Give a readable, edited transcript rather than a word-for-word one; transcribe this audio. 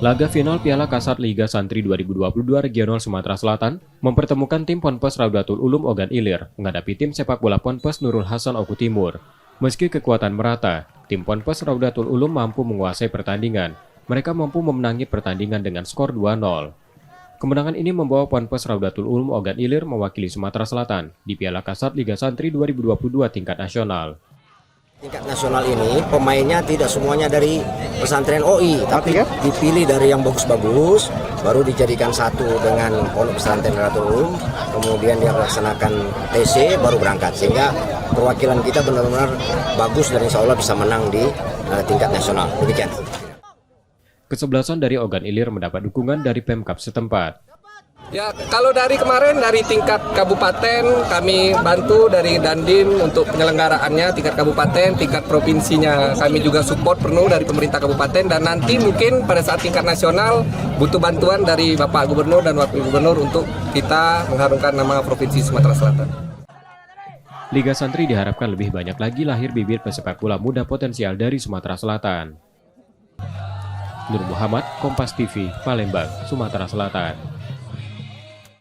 Laga final Piala Kasat Liga Santri 2022 Regional Sumatera Selatan mempertemukan tim Ponpes Raudatul Ulum Ogan Ilir menghadapi tim sepak bola Ponpes Nurul Hasan Oku Timur. Meski kekuatan merata, tim Ponpes Raudatul Ulum mampu menguasai pertandingan. Mereka mampu memenangi pertandingan dengan skor 2-0. Kemenangan ini membawa Ponpes Raudatul Ulum Ogan Ilir mewakili Sumatera Selatan di Piala Kasat Liga Santri 2022 tingkat nasional. Tingkat nasional ini pemainnya tidak semuanya dari pesantren OI, tapi dipilih dari yang bagus-bagus, baru dijadikan satu dengan pondok pesantren Raudatul Ulum, kemudian dia melaksanakan TC, baru berangkat. Sehingga perwakilan kita benar-benar bagus dan insya Allah bisa menang di tingkat nasional. Demikian. Kesebelasan dari Ogan Ilir mendapat dukungan dari Pemkab setempat. Ya, kalau dari kemarin dari tingkat kabupaten kami bantu dari Dandim untuk penyelenggaraannya tingkat kabupaten, tingkat provinsinya kami juga support penuh dari pemerintah kabupaten, dan nanti mungkin pada saat tingkat nasional butuh bantuan dari Bapak Gubernur dan Wakil Gubernur untuk kita mengharumkan nama Provinsi Sumatera Selatan. Liga Santri diharapkan lebih banyak lagi lahir bibit pesepak bola muda potensial dari Sumatera Selatan. Nur Muhammad, Kompas TV, Palembang, Sumatera Selatan.